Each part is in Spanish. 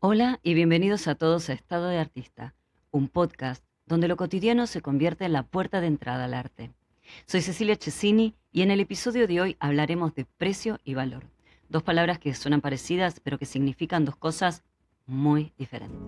Hola y bienvenidos a todos a Estado de Artista, un podcast donde lo cotidiano se convierte en la puerta de entrada al arte. Soy Cecilia Cesini y en el episodio de hoy hablaremos de precio y valor, dos palabras que suenan parecidas pero que significan dos cosas muy diferentes.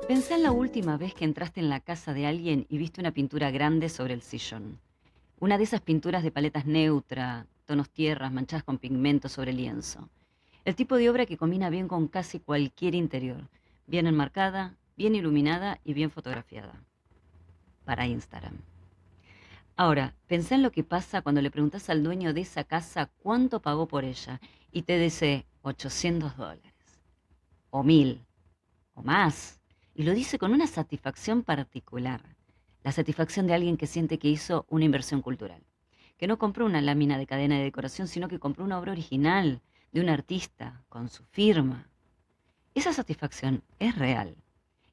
Pensá en la última vez que entraste en la casa de alguien y viste una pintura grande sobre el sillón. Una de esas pinturas de paletas neutra, tonos tierras manchadas con pigmento sobre lienzo. El tipo de obra que combina bien con casi cualquier interior. Bien enmarcada, bien iluminada y bien fotografiada. Para Instagram. Ahora, pensá en lo que pasa cuando le preguntas al dueño de esa casa cuánto pagó por ella y te dice $800, o 1000, o más. Y lo dice con una satisfacción particular. La satisfacción de alguien que siente que hizo una inversión cultural. Que no compró una lámina de cadena de decoración, sino que compró una obra original de un artista con su firma. Esa satisfacción es real.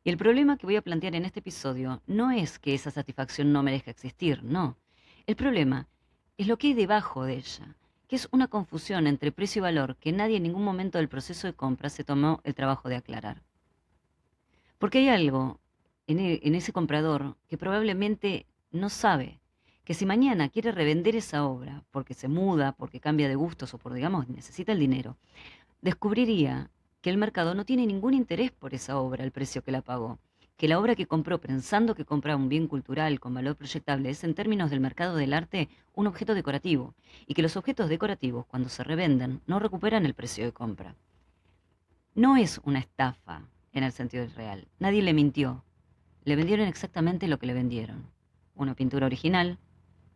Y el problema que voy a plantear en este episodio no es que esa satisfacción no merezca existir, no. El problema es lo que hay debajo de ella, que es una confusión entre precio y valor que nadie en ningún momento del proceso de compra se tomó el trabajo de aclarar. Porque hay algo en ese comprador que probablemente no sabe que si mañana quiere revender esa obra porque se muda, porque cambia de gustos o por, digamos, necesita el dinero, descubriría que el mercado no tiene ningún interés por esa obra, el precio que la pagó. Que la obra que compró pensando que compraba un bien cultural con valor proyectable es en términos del mercado del arte un objeto decorativo y que los objetos decorativos cuando se revenden no recuperan el precio de compra. No es una estafa en el sentido real. Nadie le mintió. Le vendieron exactamente lo que le vendieron. Una pintura original,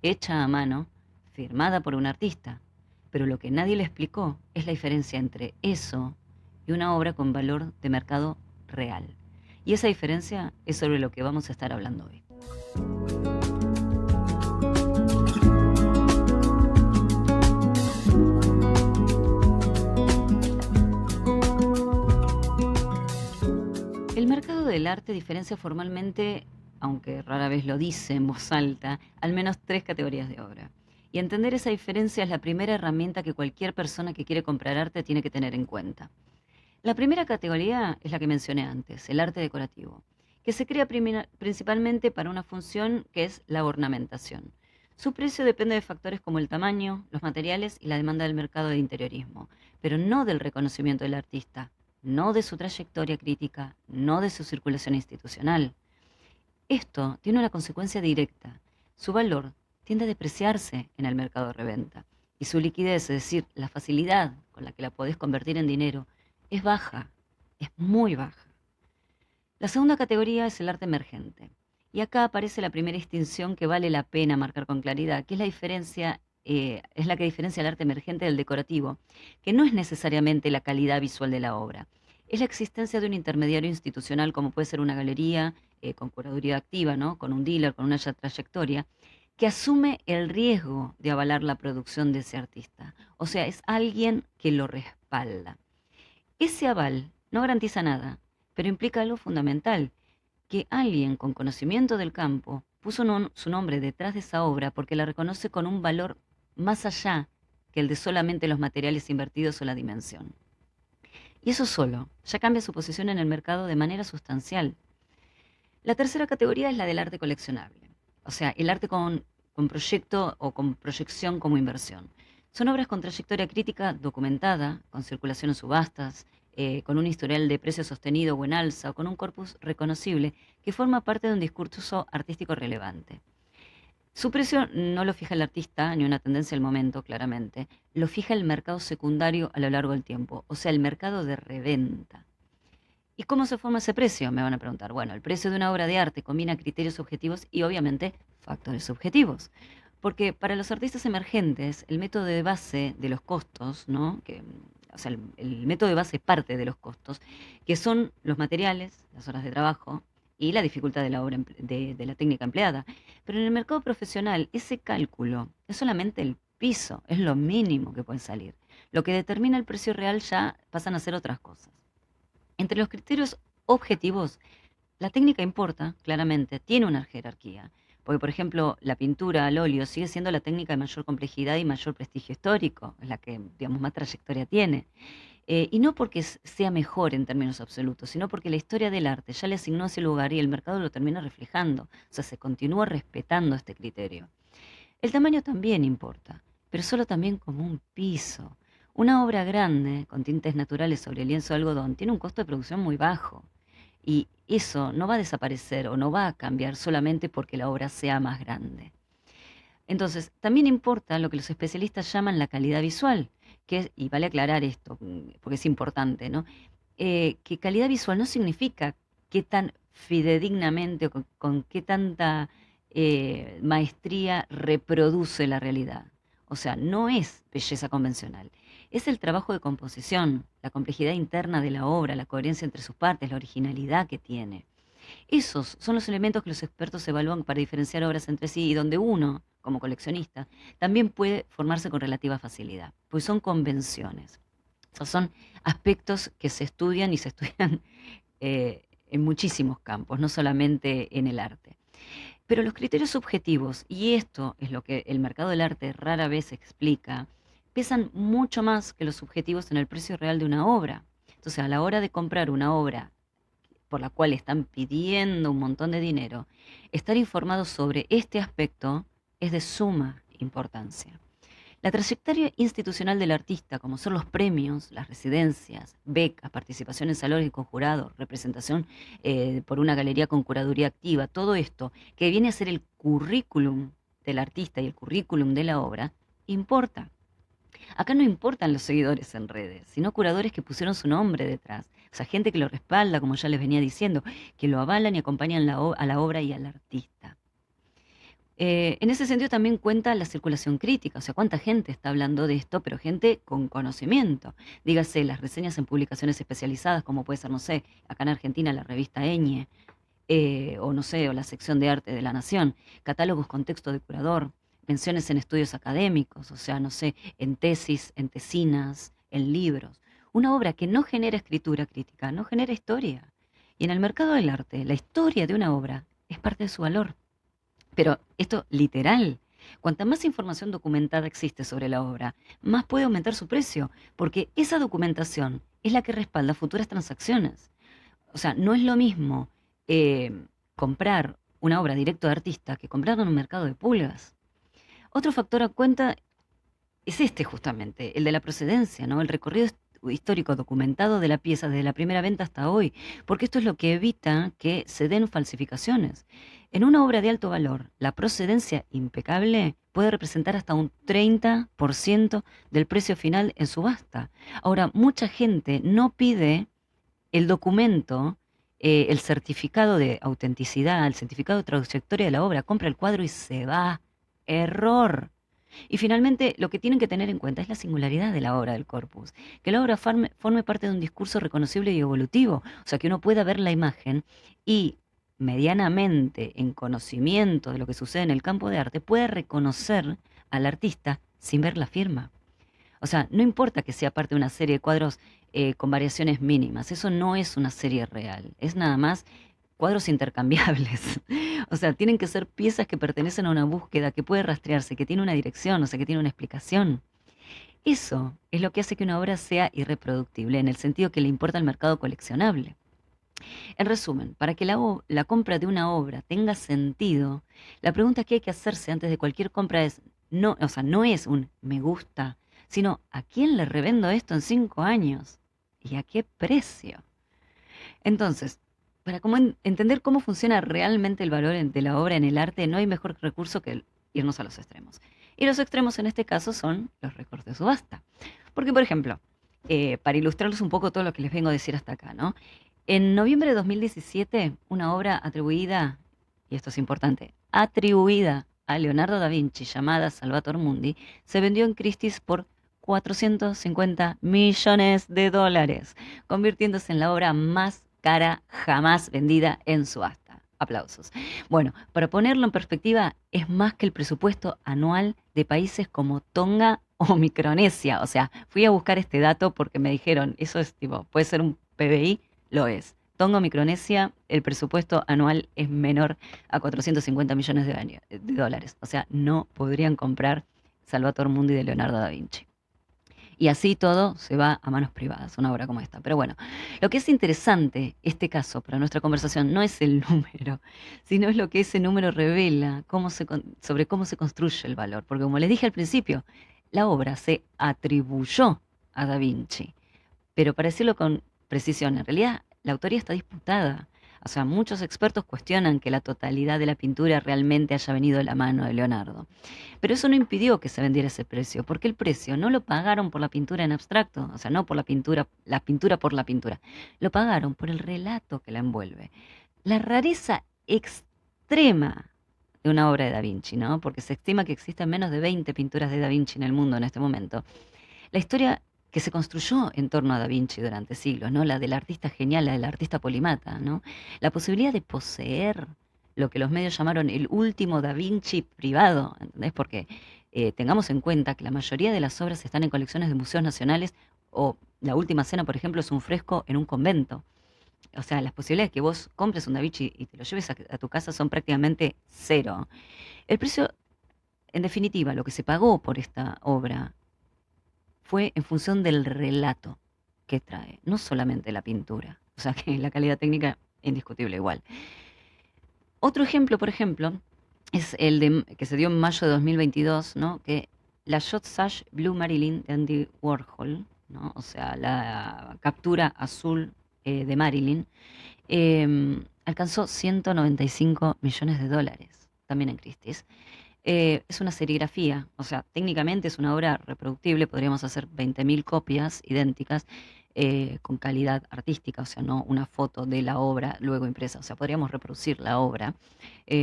hecha a mano, firmada por un artista. Pero lo que nadie le explicó es la diferencia entre eso y una obra con valor de mercado real. Y esa diferencia es sobre lo que vamos a estar hablando hoy. El mercado del arte diferencia formalmente, aunque rara vez lo dice en voz alta, al menos tres categorías de obra. Y entender esa diferencia es la primera herramienta que cualquier persona que quiere comprar arte tiene que tener en cuenta. La primera categoría es la que mencioné antes, el arte decorativo, que se crea principalmente para una función que es la ornamentación. Su precio depende de factores como el tamaño, los materiales y la demanda del mercado de interiorismo, pero no del reconocimiento del artista, no de su trayectoria crítica, no de su circulación institucional. Esto tiene una consecuencia directa. Su valor tiende a depreciarse en el mercado de reventa y su liquidez, es decir, la facilidad con la que la podés convertir en dinero, es baja, es muy baja. La segunda categoría es el arte emergente. Y acá aparece la primera distinción que vale la pena marcar con claridad, que es la diferencia, es la que diferencia el arte emergente del decorativo, que no es necesariamente la calidad visual de la obra, es la existencia de un intermediario institucional como puede ser una galería, con curaduría activa, ¿no? Con un dealer, con una trayectoria, que asume el riesgo de avalar la producción de ese artista. O sea, es alguien que lo respalda. Ese aval no garantiza nada, pero implica algo fundamental, que alguien con conocimiento del campo puso su nombre detrás de esa obra porque la reconoce con un valor más allá que el de solamente los materiales invertidos o la dimensión. Y eso solo ya cambia su posición en el mercado de manera sustancial. La tercera categoría es la del arte coleccionable, o sea, el arte con proyecto o con proyección como inversión. Son obras con trayectoria crítica documentada, con circulación en subastas, con un historial de precio sostenido o en alza, o con un corpus reconocible que forma parte de un discurso artístico relevante. Su precio no lo fija el artista ni una tendencia al momento, claramente, lo fija el mercado secundario a lo largo del tiempo, o sea, el mercado de reventa. ¿Y cómo se forma ese precio? Me van a preguntar. Bueno, el precio de una obra de arte combina criterios objetivos y obviamente factores subjetivos. Porque para los artistas emergentes, el método de base de los costos, ¿no? O sea, el método de base parte de los costos, que son los materiales, las horas de trabajo y la dificultad de la obra, de la técnica empleada. Pero en el mercado profesional, ese cálculo es solamente el piso, es lo mínimo que puede salir. Lo que determina el precio real ya pasan a ser otras cosas. Entre los criterios objetivos, la técnica importa, claramente, tiene una jerarquía. Porque, por ejemplo, la pintura al óleo sigue siendo la técnica de mayor complejidad y mayor prestigio histórico, es la que, digamos, más trayectoria tiene. Y no porque sea mejor en términos absolutos, sino porque la historia del arte ya le asignó ese lugar y el mercado lo termina reflejando. O sea, se continúa respetando este criterio. El tamaño también importa, pero solo también como un piso. Una obra grande, con tintes naturales sobre lienzo de algodón, tiene un costo de producción muy bajo. Y eso no va a desaparecer o no va a cambiar solamente porque la obra sea más grande. Entonces, también importa lo que los especialistas llaman la calidad visual, y vale aclarar esto, porque es importante, ¿no? Que calidad visual no significa qué tan fidedignamente o con qué tanta maestría reproduce la realidad. O sea, no es belleza convencional. Es el trabajo de composición, la complejidad interna de la obra, la coherencia entre sus partes, la originalidad que tiene. Esos son los elementos que los expertos evalúan para diferenciar obras entre sí y donde uno, como coleccionista, también puede formarse con relativa facilidad, pues son convenciones. Esos son aspectos que se estudian y se estudian en muchísimos campos, no solamente en el arte. Pero los criterios objetivos, y esto es lo que el mercado del arte rara vez explica, pesan mucho más que los subjetivos en el precio real de una obra. Entonces, a la hora de comprar una obra por la cual están pidiendo un montón de dinero, estar informados sobre este aspecto es de suma importancia. La trayectoria institucional del artista, como son los premios, las residencias, becas, participación en salones con jurado, representación por una galería con curaduría activa, todo esto que viene a ser el currículum del artista y el currículum de la obra, importa. Acá no importan los seguidores en redes, sino curadores que pusieron su nombre detrás. O sea, gente que lo respalda, como ya les venía diciendo, que lo avalan y acompañan a la obra y al artista. En ese sentido también cuenta la circulación crítica, o sea, cuánta gente está hablando de esto, pero gente con conocimiento. Dígase, las reseñas en publicaciones especializadas, como puede ser, no sé, acá en Argentina la revista Eñe, o no sé, o la sección de arte de La Nación, catálogos con texto de curador, menciones en estudios académicos, o sea, no sé, en tesis, en tesinas, en libros. Una obra que no genera escritura crítica, no genera historia. Y en el mercado del arte, la historia de una obra es parte de su valor. Pero esto literal. Cuanta más información documentada existe sobre la obra, más puede aumentar su precio, porque esa documentación es la que respalda futuras transacciones. O sea, no es lo mismo comprar una obra directo de artista que comprarla en un mercado de pulgas. Otro factor a cuenta es este justamente, el de la procedencia, ¿no? El recorrido histórico documentado de la pieza desde la primera venta hasta hoy, porque esto es lo que evita que se den falsificaciones. En una obra de alto valor, la procedencia impecable puede representar hasta un 30% del precio final en subasta. Ahora, mucha gente no pide el documento, el certificado de autenticidad, el certificado de trayectoria de la obra, compra el cuadro y se va. Error. Y finalmente, lo que tienen que tener en cuenta es la singularidad de la obra del corpus, que la obra forme parte de un discurso reconocible y evolutivo, o sea, que uno pueda ver la imagen y medianamente en conocimiento de lo que sucede en el campo de arte, pueda reconocer al artista sin ver la firma. O sea, no importa que sea parte de una serie de cuadros con variaciones mínimas, eso no es una serie real, es nada más cuadros intercambiables. O sea, tienen que ser piezas que pertenecen a una búsqueda, que puede rastrearse, que tiene una dirección, o sea, que tiene una explicación. Eso es lo que hace que una obra sea irreproductible, en el sentido que le importa al mercado coleccionable. En resumen, para que la compra de una obra tenga sentido, la pregunta que hay que hacerse antes de cualquier compra es, no, o sea, no es un me gusta, sino ¿a quién le revendo esto en 5 años? ¿Y a qué precio? Entonces, para entender cómo funciona realmente el valor de la obra en el arte, no hay mejor recurso que irnos a los extremos. Y los extremos en este caso son los récords de subasta. Porque, por ejemplo, para ilustrarles un poco todo lo que les vengo a decir hasta acá, ¿no? En noviembre de 2017, una obra atribuida, y esto es importante, atribuida a Leonardo da Vinci, llamada Salvator Mundi, se vendió en Christie's por 450 millones de dólares, convirtiéndose en la obra más cara jamás vendida en subasta. Aplausos. Bueno, para ponerlo en perspectiva, es más que el presupuesto anual de países como Tonga o Micronesia. O sea, fui a buscar este dato porque me dijeron, eso es tipo, puede ser un PBI. lo es. Tonga o Micronesia, el presupuesto anual es menor a 450 millones de dólares. O sea, no podrían comprar Salvator Mundi de Leonardo da Vinci. Y así todo se va a manos privadas, una obra como esta. Pero bueno, lo que es interesante, este caso, para nuestra conversación, no es el número, sino es lo que ese número revela sobre cómo se construye el valor. Porque como les dije al principio, la obra se atribuyó a Da Vinci. Pero para decirlo con precisión, en realidad la autoría está disputada. O sea, muchos expertos cuestionan que la totalidad de la pintura realmente haya venido de la mano de Leonardo. Pero eso no impidió que se vendiera ese precio, porque el precio no lo pagaron por la pintura en abstracto, o sea, no por la pintura por la pintura, lo pagaron por el relato que la envuelve. La rareza extrema de una obra de Da Vinci, ¿no? Porque se estima que existen menos de 20 pinturas de Da Vinci en el mundo en este momento. La historia que se construyó en torno a Da Vinci durante siglos, ¿no? La del artista genial, la del artista polimata, ¿no? La posibilidad de poseer lo que los medios llamaron el último Da Vinci privado, ¿entendés? Porque tengamos en cuenta que la mayoría de las obras están en colecciones de museos nacionales o La Última Cena, por ejemplo, es un fresco en un convento. O sea, las posibilidades de que vos compres un Da Vinci y te lo lleves a tu casa son prácticamente cero. El precio, en definitiva, lo que se pagó por esta obra fue en función del relato que trae, no solamente la pintura. O sea que la calidad técnica indiscutible igual. Otro ejemplo, por ejemplo, es que se dio en mayo de 2022, ¿no? Que la Shot Sash Blue Marilyn de Andy Warhol, ¿no? O sea, la captura azul de Marilyn, alcanzó 195 millones de dólares, también en Christie's. Es una serigrafía, o sea, técnicamente es una obra reproductible, podríamos hacer 20.000 copias idénticas con calidad artística, o sea, no una foto de la obra luego impresa, o sea, podríamos reproducir la obra,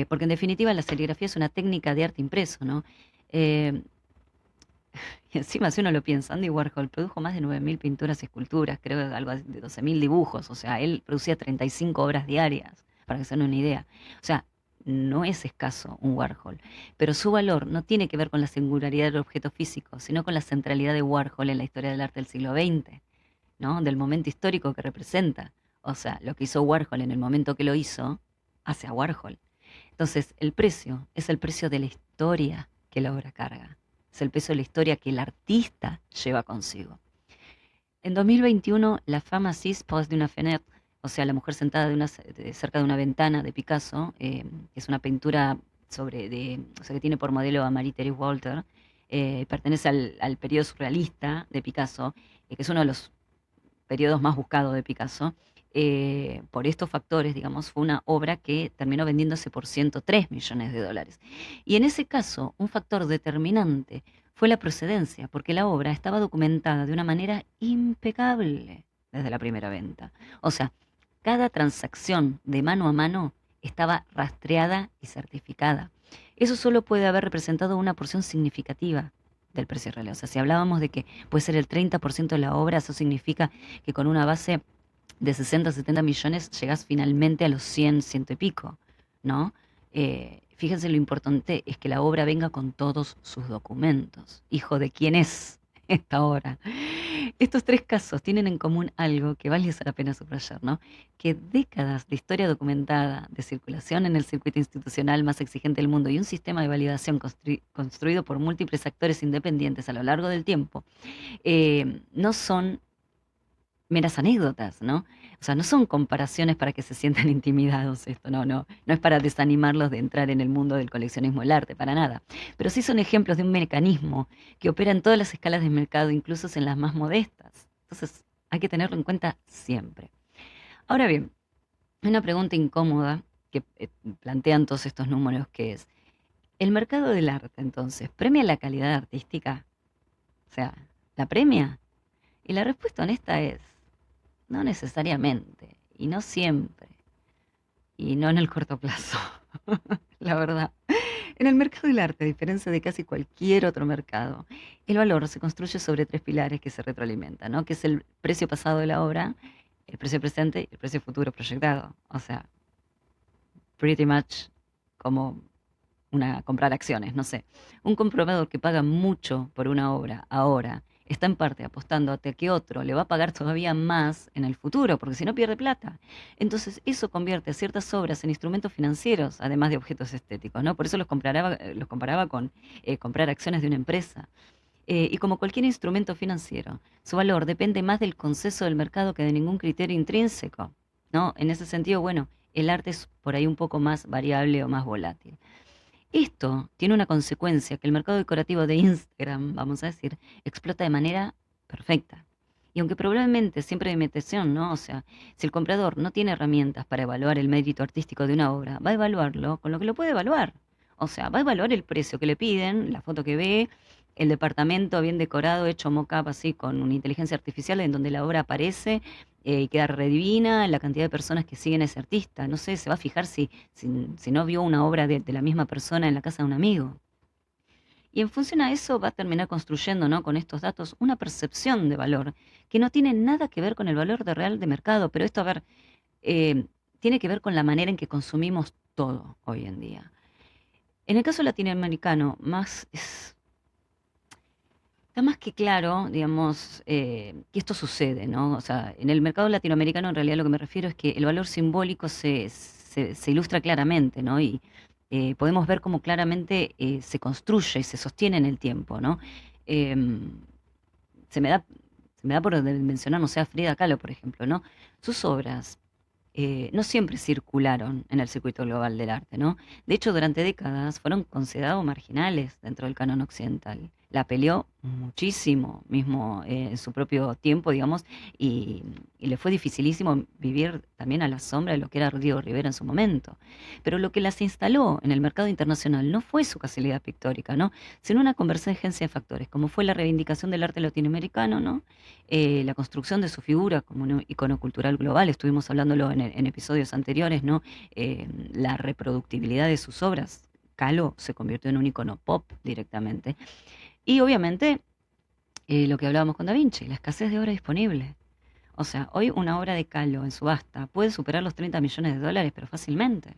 porque en definitiva la serigrafía es una técnica de arte impreso, ¿no? Eh, y encima, si uno lo piensa, Andy Warhol produjo más de 9.000 pinturas y esculturas, creo algo de 12.000 dibujos, o sea, él producía 35 obras diarias, para que se den una idea. O sea, no es escaso un Warhol, pero su valor no tiene que ver con la singularidad del objeto físico, sino con la centralidad de Warhol en la historia del arte del siglo XX, ¿no? Del momento histórico que representa. O sea, lo que hizo Warhol en el momento que lo hizo, hace a Warhol. Entonces, el precio es el precio de la historia que la obra carga. Es el peso de la historia que el artista lleva consigo. En 2021, la fama Cis pose de una fenêtre, o sea, la mujer sentada cerca de una ventana de Picasso, que es una pintura o sea, que tiene por modelo a Marie-Thérèse Walter, pertenece al periodo surrealista de Picasso, que es uno de los periodos más buscados de Picasso. Por estos factores, digamos, fue una obra que terminó vendiéndose por 103 millones de dólares. Y en ese caso, un factor determinante fue la procedencia, porque la obra estaba documentada de una manera impecable desde la primera venta. O sea, cada transacción de mano a mano estaba rastreada y certificada. Eso solo puede haber representado una porción significativa del precio real. O sea, si hablábamos de que puede ser el 30% de la obra, eso significa que con una base de 60 a 70 millones llegas finalmente a los 100, ciento y pico, ¿no? Fíjense lo importante es que la obra venga con todos sus documentos. Hijo de quién es esta obra. Estos tres casos tienen en común algo que vale la pena subrayar, ¿no? Que décadas de historia documentada, de circulación en el circuito institucional más exigente del mundo y un sistema de validación construido por múltiples actores independientes a lo largo del tiempo, no son meras anécdotas, ¿no? O sea, no son comparaciones para que se sientan intimidados esto, no es para desanimarlos de entrar en el mundo del coleccionismo del arte, para nada. Pero sí son ejemplos de un mecanismo que opera en todas las escalas del mercado, incluso en las más modestas. Entonces, hay que tenerlo en cuenta siempre. Ahora bien, una pregunta incómoda que plantean todos estos números que es, ¿el mercado del arte entonces premia la calidad artística? O sea, ¿la premia? Y la respuesta honesta es, no necesariamente, y no siempre, y no en el corto plazo, la verdad. En el mercado del arte, a diferencia de casi cualquier otro mercado, el valor se construye sobre tres pilares que se retroalimentan, ¿no? Que es el precio pasado de la obra, el precio presente y el precio futuro proyectado. O sea, pretty much como comprar acciones, no sé. Un comprador que paga mucho por una obra ahora está en parte apostando a que otro le va a pagar todavía más en el futuro, porque si no pierde plata. Entonces, eso convierte a ciertas obras en instrumentos financieros, además de objetos estéticos, ¿no? Por eso los comparaba con comprar acciones de una empresa. Y como cualquier instrumento financiero, su valor depende más del consenso del mercado que de ningún criterio intrínseco, ¿no? En ese sentido, bueno, el arte es por ahí un poco más variable o más volátil. Esto tiene una consecuencia que el mercado decorativo de Instagram, vamos a decir, explota de manera perfecta. Y aunque probablemente siempre de imitación, ¿no? O sea, si el comprador no tiene herramientas para evaluar el mérito artístico de una obra, va a evaluarlo con lo que lo puede evaluar. O sea, va a evaluar el precio que le piden, la foto que ve, el departamento bien decorado, hecho mock-up así con una inteligencia artificial en donde la obra aparece y queda redivina, la cantidad de personas que siguen a ese artista. No sé, se va a fijar si no vio una obra de la misma persona en la casa de un amigo. Y en función a eso va a terminar construyendo, ¿no? Con estos datos una percepción de valor que no tiene nada que ver con el valor de real de mercado, pero esto, a ver, eh, tiene que ver con la manera en que consumimos todo hoy en día. En el caso latinoamericano, está más que claro, digamos, que esto sucede, ¿no? O sea, en el mercado latinoamericano en realidad lo que me refiero es que el valor simbólico se ilustra claramente, ¿no? Y podemos ver cómo claramente se construye y se sostiene en el tiempo, ¿no? Em, se me da, se me da por mencionar, no sé, a Frida Kahlo, por ejemplo, ¿no? Sus obras no siempre circularon en el circuito global del arte, ¿no? De hecho, durante décadas fueron considerados marginales dentro del canon occidental. La peleó muchísimo, mismo en su propio tiempo, digamos, y le fue dificilísimo vivir también a la sombra de lo que era Diego Rivera en su momento. Pero lo que las instaló en el mercado internacional no fue su facilidad pictórica, ¿no? Sino una convergencia de factores, como fue la reivindicación del arte latinoamericano, ¿no? La construcción de su figura como un icono cultural global, estuvimos hablándolo en episodios anteriores, ¿no? La reproductibilidad de sus obras. Kahlo se convirtió en un icono pop directamente. Y obviamente lo que hablábamos con Da Vinci, la escasez de obra disponible. O sea, hoy una obra de Kahlo en subasta puede superar los 30 millones de dólares, pero fácilmente.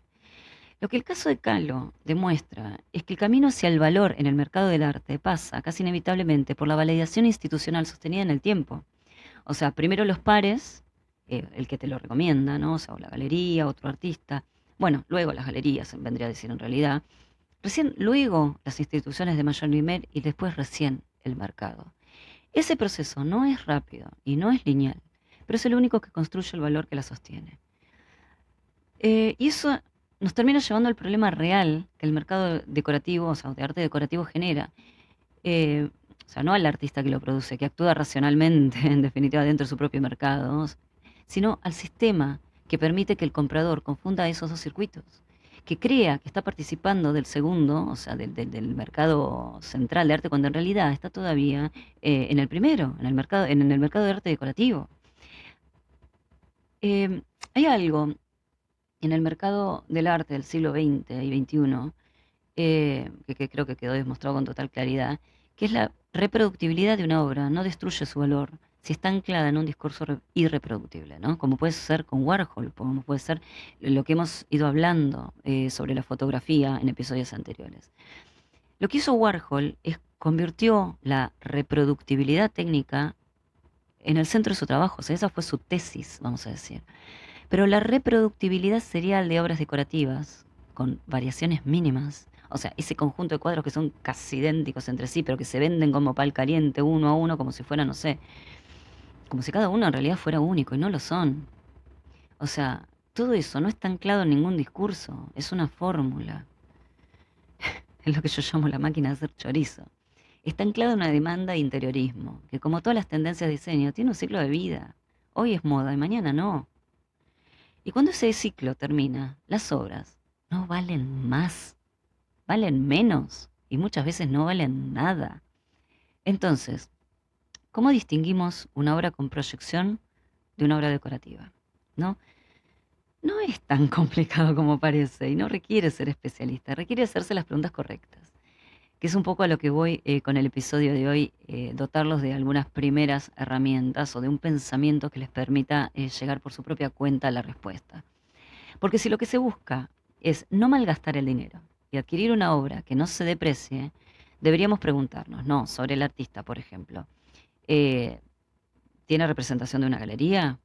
Lo que el caso de Kahlo demuestra es que el camino hacia el valor en el mercado del arte pasa casi inevitablemente por la validación institucional sostenida en el tiempo. O sea, primero los pares, el que te lo recomienda, ¿no? O sea, o la galería, otro artista. Bueno, luego las galerías, vendría a decir en realidad. Recién, luego las instituciones de mayor nivel y después recién el mercado. Ese proceso no es rápido y no es lineal, pero es el único que construye el valor que la sostiene. Y eso nos termina llevando al problema real que el mercado decorativo, o sea, de arte decorativo genera. O sea, no al artista que lo produce, que actúa racionalmente, en definitiva, dentro de su propio mercado, sino al sistema que permite que el comprador confunda esos dos circuitos, que crea que está participando del segundo, o sea, del mercado central de arte, cuando en realidad está todavía en el primero, en el mercado de arte decorativo. Hay algo en el mercado del arte del siglo XX y XXI que creo que quedó demostrado con total claridad, que es la reproductibilidad de una obra, no destruye su valor si está anclada en un discurso irreproductible, ¿no? Como puede ser con Warhol, como puede ser lo que hemos ido hablando sobre la fotografía en episodios anteriores. Lo que hizo Warhol es convirtió la reproductibilidad técnica en el centro de su trabajo, o sea, esa fue su tesis, vamos a decir. Pero la reproductibilidad serial de obras decorativas, con variaciones mínimas, o sea, ese conjunto de cuadros que son casi idénticos entre sí, pero que se venden como pal caliente uno a uno, como si fuera, no sé, como si cada uno en realidad fuera único, y no lo son. O sea, todo eso no está anclado en ningún discurso, es una fórmula. Es lo que yo llamo la máquina de hacer chorizo. Está anclado en una demanda de interiorismo, que como todas las tendencias de diseño, tiene un ciclo de vida. Hoy es moda y mañana no. Y cuando ese ciclo termina, las obras no valen más, valen menos y muchas veces no valen nada. Entonces, ¿cómo distinguimos una obra con proyección de una obra decorativa? ¿No? No es tan complicado como parece y no requiere ser especialista, requiere hacerse las preguntas correctas, que es un poco a lo que voy con el episodio de hoy, dotarlos de algunas primeras herramientas o de un pensamiento que les permita llegar por su propia cuenta a la respuesta. Porque si lo que se busca es no malgastar el dinero y adquirir una obra que no se deprecie, deberíamos preguntarnos, ¿no? Sobre el artista, por ejemplo. eh, ¿tiene representación de una galería?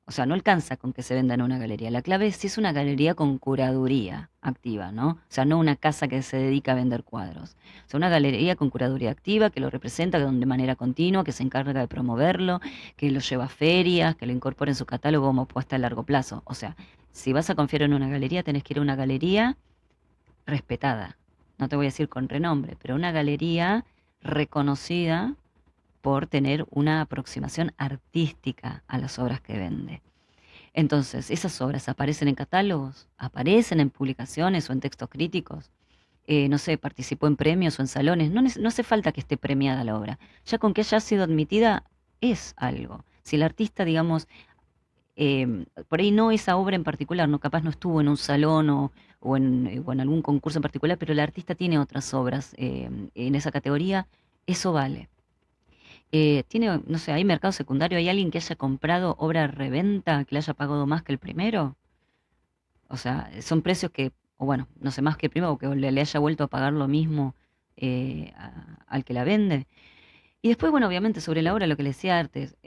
O sea, no alcanza con que se venda en una galería. La clave es si es una galería con curaduría activa, ¿no? O sea, no una casa que se dedica a vender cuadros. O sea, una galería con curaduría activa que lo representa de manera continua, que se encarga de promoverlo, que lo lleva a ferias, que lo incorpora en su catálogo como puesta a largo plazo. O sea, si vas a confiar en una galería, tenés que ir a una galería respetada. No te voy a decir con renombre, pero una galería reconocida por tener una aproximación artística a las obras que vende. Entonces, esas obras aparecen en catálogos, aparecen en publicaciones o en textos críticos. No sé, participó en premios o en salones. No hace falta que esté premiada la obra. Ya con que haya sido admitida es algo. Si el artista, digamos, por ahí no esa obra en particular, no capaz no estuvo en un salón o en algún concurso en particular, pero el artista tiene otras obras en esa categoría, eso vale. No sé, ¿hay mercado secundario? ¿Hay alguien que haya comprado obra de reventa que le haya pagado más que el primero? O sea, son precios que, o bueno, no sé, más que el primero, o que le haya vuelto a pagar lo mismo al que la vende. Y después, bueno, obviamente sobre la obra, lo que le decía antes,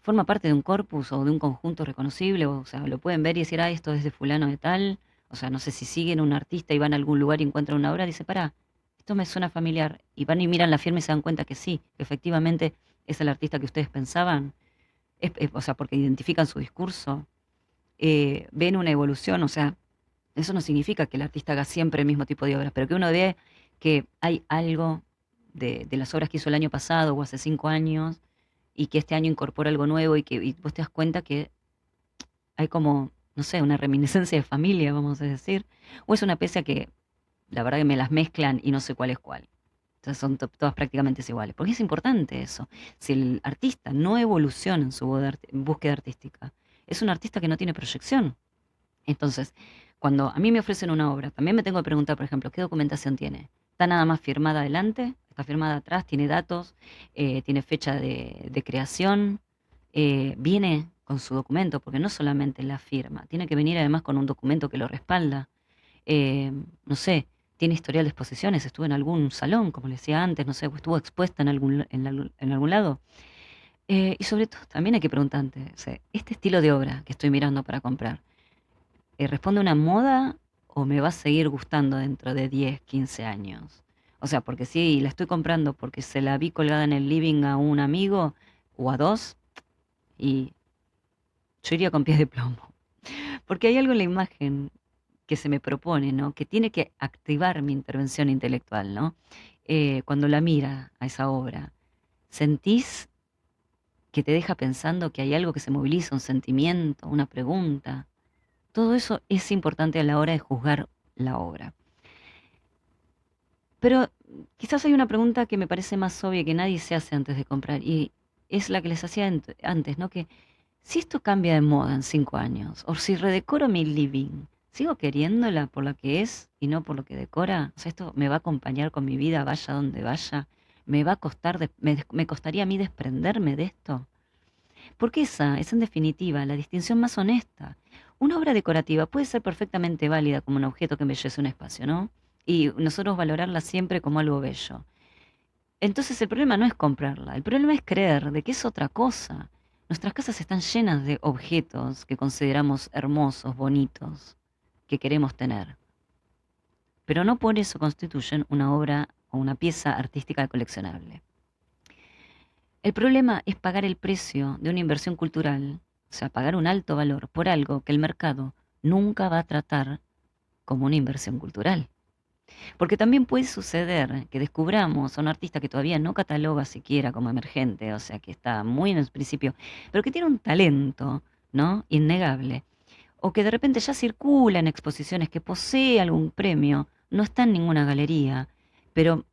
forma parte de un corpus o de un conjunto reconocible, o sea, lo pueden ver y decir, ah, esto es de fulano de tal. O sea, no sé si siguen un artista y van a algún lugar y encuentran una obra, dice, pará, esto me suena familiar. Y van y miran la firma y se dan cuenta que sí, que efectivamente es el artista que ustedes pensaban. O sea, porque identifican su discurso, ven una evolución, o sea, eso no significa que el artista haga siempre el mismo tipo de obras, pero que uno ve que hay algo de las obras que hizo el año pasado o hace 5 años y que este año incorpora algo nuevo y vos te das cuenta que hay como, no sé, una reminiscencia de familia, vamos a decir, o es una pieza que la verdad que me las mezclan y no sé cuál es cuál. Entonces son todas prácticamente iguales. Porque es importante eso. Si el artista no evoluciona en su búsqueda artística, es un artista que no tiene proyección. Entonces, cuando a mí me ofrecen una obra, también me tengo que preguntar, por ejemplo, ¿qué documentación tiene? ¿Está nada más firmada adelante? ¿Está firmada atrás? ¿Tiene datos? ¿Tiene fecha de creación? ¿Viene con su documento? Porque no solamente la firma, tiene que venir además con un documento que lo respalda. No sé, tiene historial de exposiciones, estuvo en algún salón, como le decía antes, no sé, o estuvo expuesta en algún lado. Y sobre todo, también hay que preguntarte, o sea, este estilo de obra que estoy mirando para comprar, ¿responde a una moda o me va a seguir gustando dentro de 10, 15 años? O sea, porque si la estoy comprando porque se la vi colgada en el living a un amigo o a dos, y yo iría con pies de plomo. Porque hay algo en la imagen que se me propone, ¿no? Que tiene que activar mi intervención intelectual, ¿no? Cuando la mira a esa obra, sentís que te deja pensando que hay algo que se moviliza, un sentimiento, una pregunta. Todo eso es importante a la hora de juzgar la obra. Pero quizás hay una pregunta que me parece más obvia que nadie se hace antes de comprar y es la que les hacía antes, ¿no? Que si esto cambia de moda en 5 años, o si redecoro mi living, ¿sigo queriéndola por lo que es y no por lo que decora? O sea, esto me va a acompañar con mi vida, vaya donde vaya. ¿Me va a costar, me costaría a mí desprenderme de esto? Porque esa es en definitiva la distinción más honesta. Una obra decorativa puede ser perfectamente válida como un objeto que embellece un espacio, ¿no? Y nosotros valorarla siempre como algo bello. Entonces el problema no es comprarla, el problema es creer de que es otra cosa. Nuestras casas están llenas de objetos que consideramos hermosos, bonitos, que queremos tener, pero no por eso constituyen una obra o una pieza artística coleccionable. El problema es pagar el precio de una inversión cultural, o sea, pagar un alto valor por algo que el mercado nunca va a tratar como una inversión cultural. Porque también puede suceder que descubramos a un artista que todavía no cataloga siquiera como emergente, o sea, que está muy en el principio, pero que tiene un talento, ¿no? Innegable. O que de repente ya circula en exposiciones, que posee algún premio, no está en ninguna galería, pero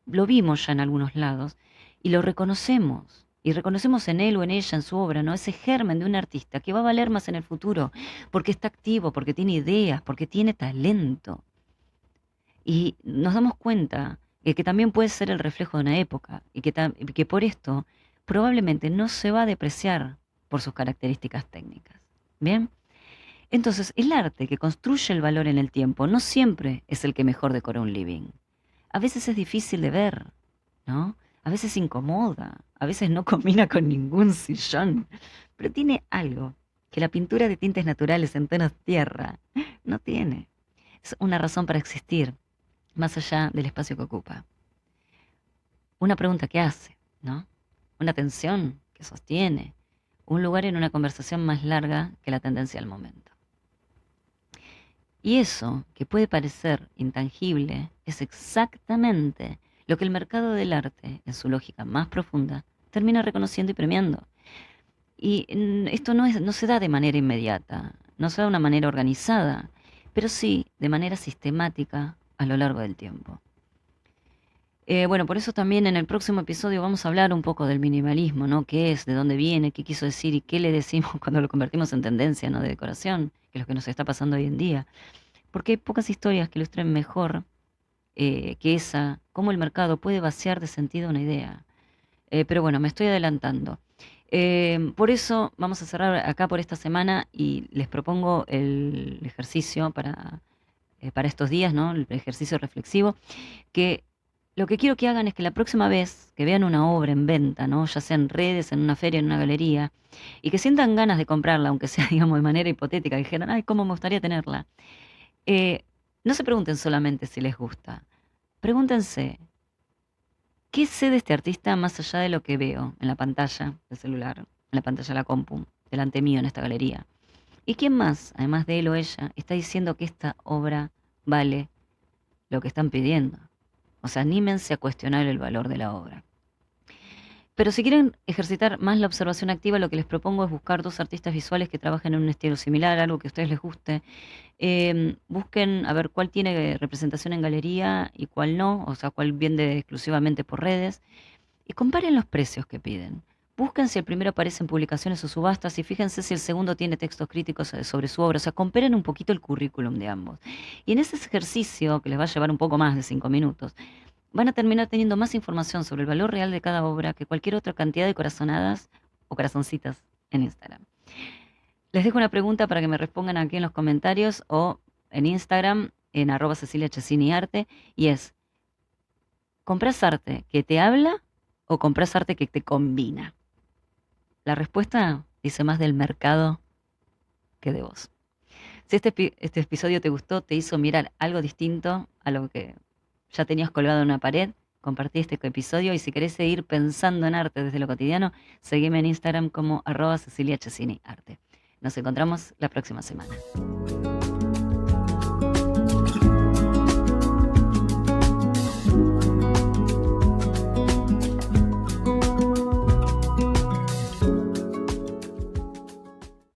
lo vimos ya en algunos lados y lo reconocemos. Y reconocemos en él o en ella, en su obra, ¿no? Ese germen de un artista que va a valer más en el futuro, porque está activo, porque tiene ideas, porque tiene talento. Y nos damos cuenta de que también puede ser el reflejo de una época y que por esto probablemente no se va a depreciar por sus características técnicas. ¿Bien? Entonces, el arte que construye el valor en el tiempo no siempre es el que mejor decora un living. A veces es difícil de ver, ¿no? a veces incomoda, a veces no combina con ningún sillón, pero tiene algo que la pintura de tintes naturales en tonos tierra no tiene. Es una razón para existir, más allá del espacio que ocupa. Una pregunta que hace, ¿no? Una tensión que sostiene, un lugar en una conversación más larga que la tendencia al momento. Y eso, que puede parecer intangible, es exactamente lo que el mercado del arte, en su lógica más profunda, termina reconociendo y premiando. Y esto no se da de manera inmediata, no se da de una manera organizada, pero sí de manera sistemática a lo largo del tiempo. Bueno, por eso también en el próximo episodio vamos a hablar un poco del minimalismo, ¿no? ¿Qué es? ¿De dónde viene? ¿Qué quiso decir? ¿Y qué le decimos cuando lo convertimos en tendencia, ¿no? De decoración, que es lo que nos está pasando hoy en día. Porque hay pocas historias que ilustren mejor que esa, cómo el mercado puede vaciar de sentido una idea. Pero bueno, me estoy adelantando. Por eso vamos a cerrar acá por esta semana y les propongo el ejercicio para estos días, ¿no? El ejercicio reflexivo, que lo que quiero que hagan es que la próxima vez que vean una obra en venta, ¿no? Ya sea en redes, en una feria, en una galería, y que sientan ganas de comprarla, aunque sea, digamos, de manera hipotética, que dijeran, ay, cómo me gustaría tenerla. Eh, no se pregunten solamente si les gusta. Pregúntense, ¿qué sé de este artista más allá de lo que veo en la pantalla del celular, en la pantalla de la compu, delante mío en esta galería? ¿Y quién más, además de él o ella, está diciendo que esta obra vale lo que están pidiendo? O sea, anímense a cuestionar el valor de la obra. Pero si quieren ejercitar más la observación activa, lo que les propongo es buscar dos artistas visuales que trabajen en un estilo similar, algo que a ustedes les guste. Busquen a ver cuál tiene representación en galería y cuál no, o sea, cuál vende exclusivamente por redes. Y comparen los precios que piden. Busquen si el primero aparece en publicaciones o subastas y fíjense si el segundo tiene textos críticos sobre su obra. O sea, comparen un poquito el currículum de ambos. Y en ese ejercicio, que les va a llevar un poco más de 5 minutos, van a terminar teniendo más información sobre el valor real de cada obra que cualquier otra cantidad de corazonadas o corazoncitas en Instagram. Les dejo una pregunta para que me respondan aquí en los comentarios o en Instagram en @CeciliaChesiniArte y es, ¿compras arte que te habla o compras arte que te combina? La respuesta dice más del mercado que de vos. Si este episodio te gustó, te hizo mirar algo distinto a lo que ya tenías colgado en una pared, compartí este episodio y si querés seguir pensando en arte desde lo cotidiano, seguime en Instagram como @CeciliaChesiniArte. Nos encontramos la próxima semana.